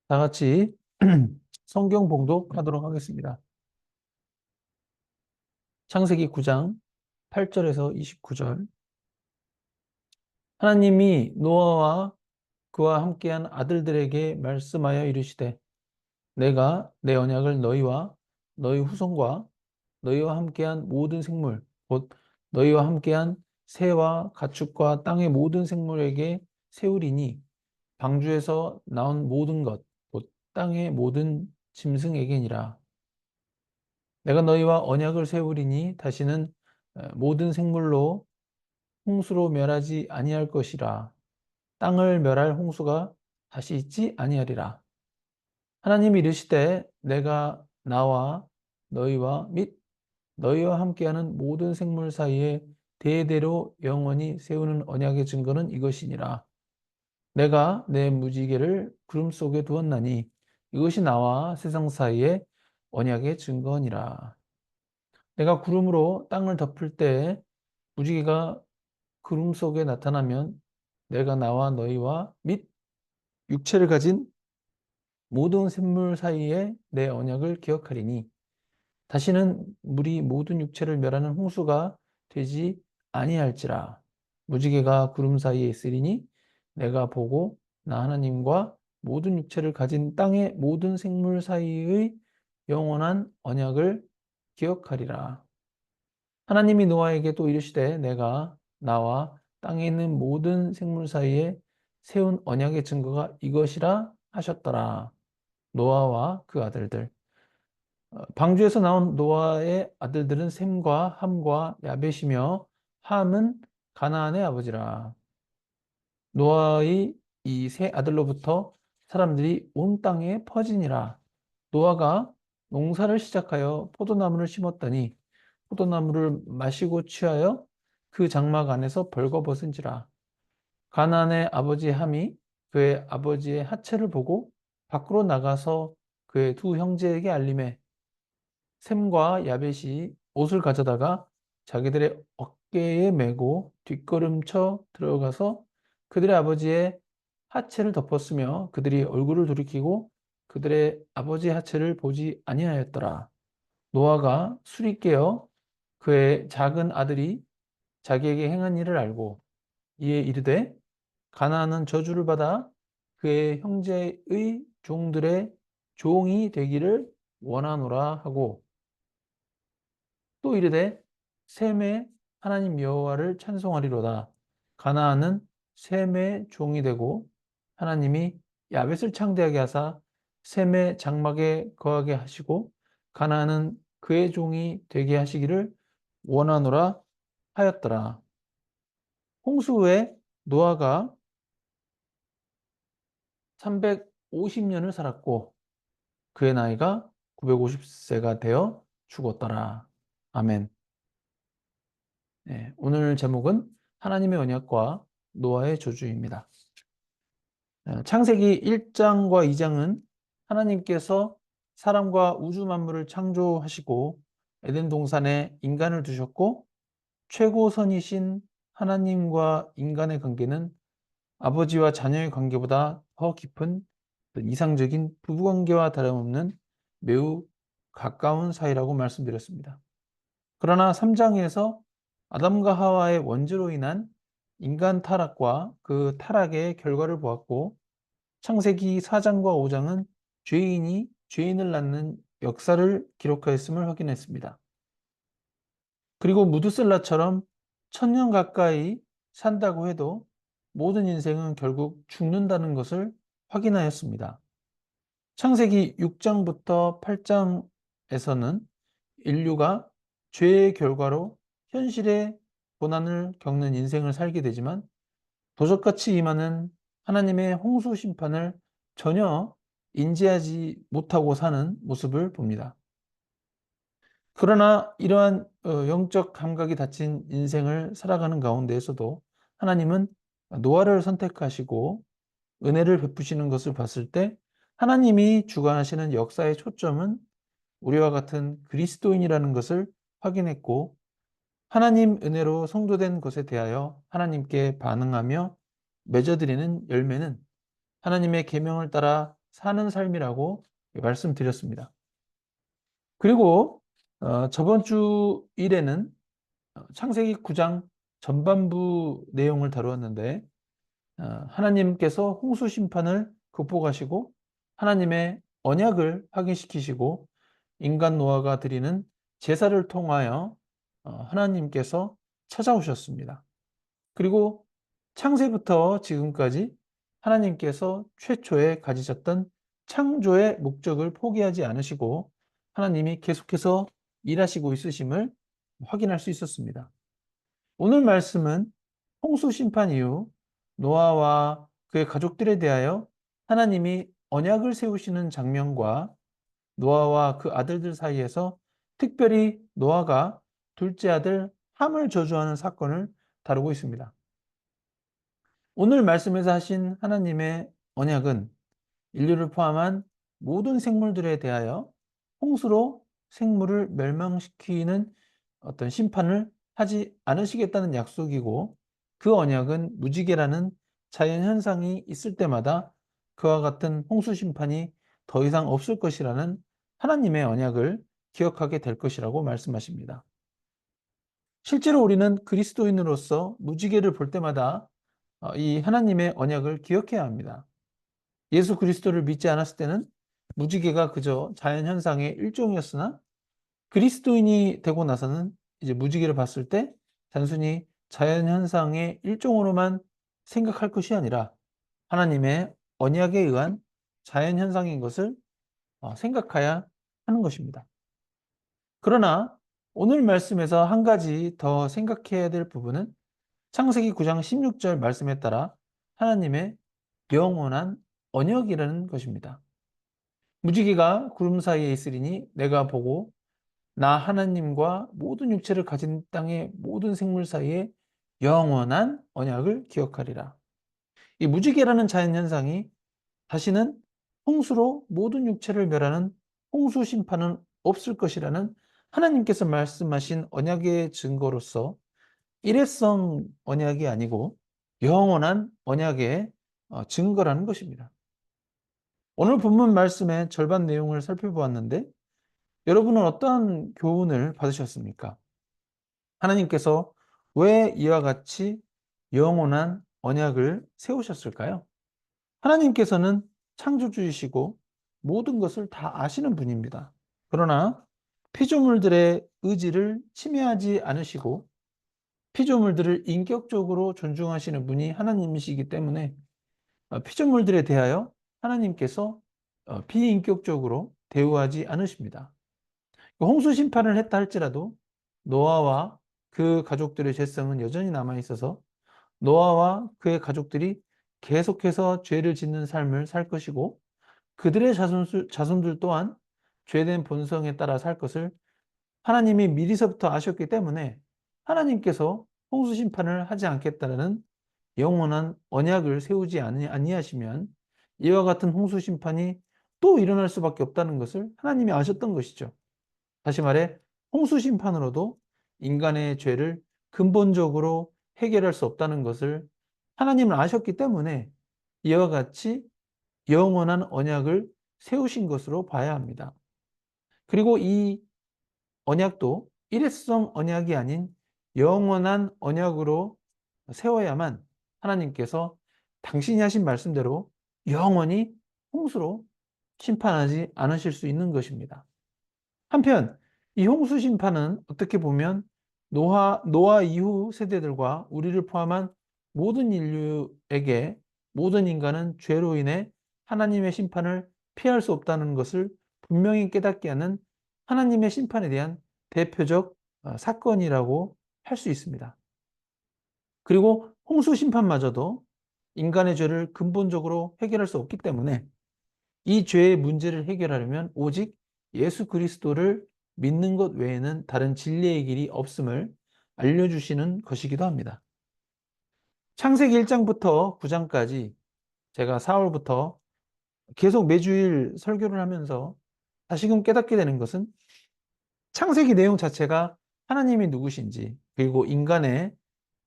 다 같이 성경 봉독하도록 하겠습니다. 창세기 9장 8절에서 29절. 하나님이 노아와 그와 함께한 아들들에게 말씀하여 이르시되 내가 내 언약을 너희와 너희 후손과 너희와 함께한 모든 생물 곧 너희와 함께한 새와 가축과 땅의 모든 생물에게 세우리니 방주에서 나온 모든 것 곧 땅의 모든 짐승에게니라. 내가 너희와 언약을 세우리니 다시는 모든 생물로 홍수로 멸하지 아니할 것이라. 땅을 멸할 홍수가 다시 있지 아니하리라. 하나님이 이르시되 내가 나와 너희와 및 너희와 함께하는 모든 생물 사이에 대대로 영원히 세우는 언약의 증거는 이것이니라. 내가 내 무지개를 구름 속에 두었나니 이것이 나와 세상 사이에 언약의 증거니라. 내가 구름으로 땅을 덮을 때에 무지개가 구름 속에 나타나면 내가 나와 너희와 및 육체를 가진 모든 생물 사이에 내 언약을 기억하리니 다시는 물이 모든 육체를 멸하는 홍수가 되지 아니할지라. 무지개가 구름 사이에 있으리니 내가 보고 나 하나님과 모든 육체를 가진 땅의 모든 생물 사이의 영원한 언약을 기억하리라. 하나님이 노아에게 또 이르시되 내가 나와 땅에 있는 모든 생물 사이에 세운 언약의 증거가 이것이라 하셨더라. 노아와 그 아들들. 방주에서 나온 노아의 아들들은 셈과 함과 야벳이며 함은 가나안의 아버지라. 노아의 이 세 아들로부터 사람들이 온 땅에 퍼지니라. 노아가 농사를 시작하여 포도나무를 심었더니 포도나무를 마시고 취하여 그 장막 안에서 벌거벗은지라. 가나안의 아버지 함이 그의 아버지의 하체를 보고 밖으로 나가서 그의 두 형제에게 알림해 셈과 야벳이 옷을 가져다가 자기들의 어깨에 메고 뒷걸음쳐 들어가서 그들의 아버지의 하체를 덮었으며 그들이 얼굴을 돌이키고 그들의 아버지의 하체를 보지 아니하였더라. 노아가 술이 깨어 그의 작은 아들이 자기에게 행한 일을 알고 이에 이르되 가나안은 저주를 받아 그의 형제의 종들의 종이 되기를 원하노라 하고 또 이르되 셈의 하나님 여호와를 찬송하리로다. 가나안은 셈의 종이 되고 하나님이 야벳을 창대하게 하사 셈의 장막에 거하게 하시고 가나안은 그의 종이 되게 하시기를 원하노라 하였더라. 홍수 후에 노아가 350년을 살았고 그의 나이가 950세가 되어 죽었더라. 아멘. 네, 오늘 제목은 하나님의 언약과 노아의 저주입니다. 창세기 1장과 2장은 하나님께서 사람과 우주 만물을 창조하시고 에덴 동산에 인간을 두셨고 최고선이신 하나님과 인간의 관계는 아버지와 자녀의 관계보다 더 깊은 이상적인 부부관계와 다름없는 매우 가까운 사이라고 말씀드렸습니다. 그러나 3장에서 아담과 하와의 원죄로 인한 인간 타락과 그 타락의 결과를 보았고 창세기 4장과 5장은 죄인이 죄인을 낳는 역사를 기록하였음을 확인했습니다. 그리고 무드셀라처럼 1000년 가까이 산다고 해도 모든 인생은 결국 죽는다는 것을 확인하였습니다. 창세기 6장부터 8장에서는 인류가 죄의 결과로 현실의 고난을 겪는 인생을 살게 되지만 도적같이 임하는 하나님의 홍수 심판을 전혀 인지하지 못하고 사는 모습을 봅니다. 그러나 이러한 영적 감각이 닫힌 인생을 살아가는 가운데에서도 하나님은 노아를 선택하시고 은혜를 베푸시는 것을 봤을 때 하나님이 주관하시는 역사의 초점은 우리와 같은 그리스도인이라는 것을 확인했고 하나님 은혜로 성도된 것에 대하여 하나님께 반응하며 맺어드리는 열매는 하나님의 계명을 따라 사는 삶이라고 말씀드렸습니다. 그리고 저번 주 일에는 창세기 9장 전반부 내용을 다루었는데 하나님께서 홍수 심판을 극복하시고 하나님의 언약을 확인시키시고 인간 노아가 드리는 제사를 통하여 하나님께서 찾아오셨습니다. 그리고 창세부터 지금까지 하나님께서 최초에 가지셨던 창조의 목적을 포기하지 않으시고 하나님이 계속해서 일하시고 있으심을 확인할 수 있었습니다. 오늘 말씀은 홍수 심판 이후 노아와 그의 가족들에 대하여 하나님이 언약을 세우시는 장면과 노아와 그 아들들 사이에서 특별히 노아가 둘째 아들 함을 저주하는 사건을 다루고 있습니다. 오늘 말씀에서 하신 하나님의 언약은 인류를 포함한 모든 생물들에 대하여 홍수로 생물을 멸망시키는 어떤 심판을 하지 않으시겠다는 약속이고 그 언약은 무지개라는 자연 현상이 있을 때마다 그와 같은 홍수 심판이 더 이상 없을 것이라는 하나님의 언약을 기억하게 될 것이라고 말씀하십니다. 실제로 우리는 그리스도인으로서 무지개를 볼 때마다 이 하나님의 언약을 기억해야 합니다. 예수 그리스도를 믿지 않았을 때는 무지개가 그저 자연현상의 일종이었으나 그리스도인이 되고 나서는 이제 무지개를 봤을 때 단순히 자연현상의 일종으로만 생각할 것이 아니라 하나님의 언약에 의한 자연현상인 것을 생각해야 하는 것입니다. 그러나 오늘 말씀에서 한 가지 더 생각해야 될 부분은 창세기 9장 16절 말씀에 따라 하나님의 영원한 언약이라는 것입니다. 무지개가 구름 사이에 있으리니 내가 보고 나 하나님과 모든 육체를 가진 땅의 모든 생물 사이에 영원한 언약을 기억하리라. 이 무지개라는 자연현상이 다시는 홍수로 모든 육체를 멸하는 홍수 심판은 없을 것이라는 하나님께서 말씀하신 언약의 증거로서 일회성 언약이 아니고 영원한 언약의 증거라는 것입니다. 오늘 본문 말씀의 절반 내용을 살펴보았는데 여러분은 어떠한 교훈을 받으셨습니까? 하나님께서 왜 이와 같이 영원한 언약을 세우셨을까요? 하나님께서는 창조주이시고 모든 것을 다 아시는 분입니다. 그러나 피조물들의 의지를 침해하지 않으시고 피조물들을 인격적으로 존중하시는 분이 하나님이시기 때문에 피조물들에 대하여 하나님께서 비인격적으로 대우하지 않으십니다. 홍수 심판을 했다 할지라도 노아와 그 가족들의 죄성은 여전히 남아 있어서 노아와 그의 가족들이 계속해서 죄를 짓는 삶을 살 것이고 그들의 자손들 또한 죄된 본성에 따라 살 것을 하나님이 미리서부터 아셨기 때문에 하나님께서 홍수 심판을 하지 않겠다는 영원한 언약을 세우지 아니하시면 이와 같은 홍수 심판이 또 일어날 수밖에 없다는 것을 하나님이 아셨던 것이죠. 다시 말해 홍수 심판으로도 인간의 죄를 근본적으로 해결할 수 없다는 것을 하나님은 아셨기 때문에 이와 같이 영원한 언약을 세우신 것으로 봐야 합니다. 그리고 이 언약도 일회성 언약이 아닌 영원한 언약으로 세워야만 하나님께서 당신이 하신 말씀대로 영원히 홍수로 심판하지 않으실 수 있는 것입니다. 한편 이 홍수 심판은 어떻게 보면 노아 이후 세대들과 우리를 포함한 모든 인류에게 모든 인간은 죄로 인해 하나님의 심판을 피할 수 없다는 것을 분명히 깨닫게 하는 하나님의 심판에 대한 대표적 사건이라고 할 수 있습니다. 그리고 홍수 심판마저도 인간의 죄를 근본적으로 해결할 수 없기 때문에 이 죄의 문제를 해결하려면 오직 예수 그리스도를 믿는 것 외에는 다른 진리의 길이 없음을 알려주시는 것이기도 합니다. 창세기 1장부터 9장까지 제가 4월부터 계속 매주일 설교를 하면서 다시금 깨닫게 되는 것은 창세기 내용 자체가 하나님이 누구신지 그리고 인간의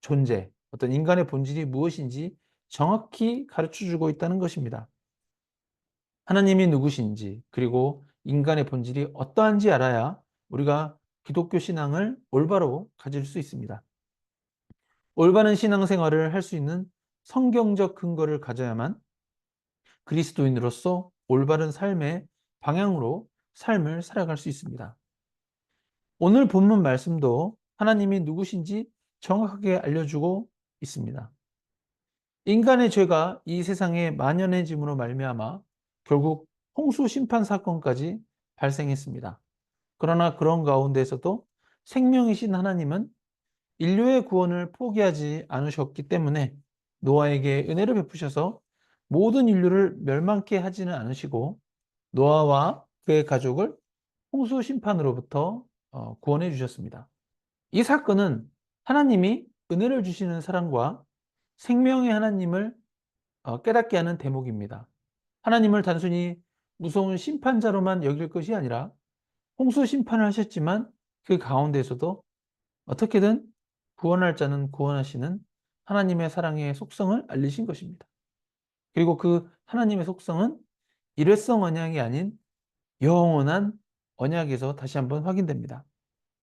존재, 어떤 인간의 본질이 무엇인지 정확히 가르쳐 주고 있다는 것입니다. 하나님이 누구신지, 그리고 인간의 본질이 어떠한지 알아야 우리가 기독교 신앙을 올바로 가질 수 있습니다. 올바른 신앙생활을 할 수 있는 성경적 근거를 가져야만 그리스도인으로서 올바른 삶의 방향으로 삶을 살아갈 수 있습니다. 오늘 본문 말씀도 하나님이 누구신지 정확하게 알려주고 있습니다. 인간의 죄가 이 세상에 만연해짐으로 말미암아 결국 홍수 심판 사건까지 발생했습니다. 그러나 그런 가운데에서도 생명이신 하나님은 인류의 구원을 포기하지 않으셨기 때문에 노아에게 은혜를 베푸셔서 모든 인류를 멸망케 하지는 않으시고 노아와 그의 가족을 홍수 심판으로부터 구원해 주셨습니다. 이 사건은 하나님이 은혜를 주시는 사랑과 생명의 하나님을 깨닫게 하는 대목입니다. 하나님을 단순히 무서운 심판자로만 여길 것이 아니라 홍수 심판을 하셨지만 그 가운데에서도 어떻게든 구원할 자는 구원하시는 하나님의 사랑의 속성을 알리신 것입니다. 그리고 그 하나님의 속성은 일회성 언약이 아닌 영원한 언약에서 다시 한번 확인됩니다.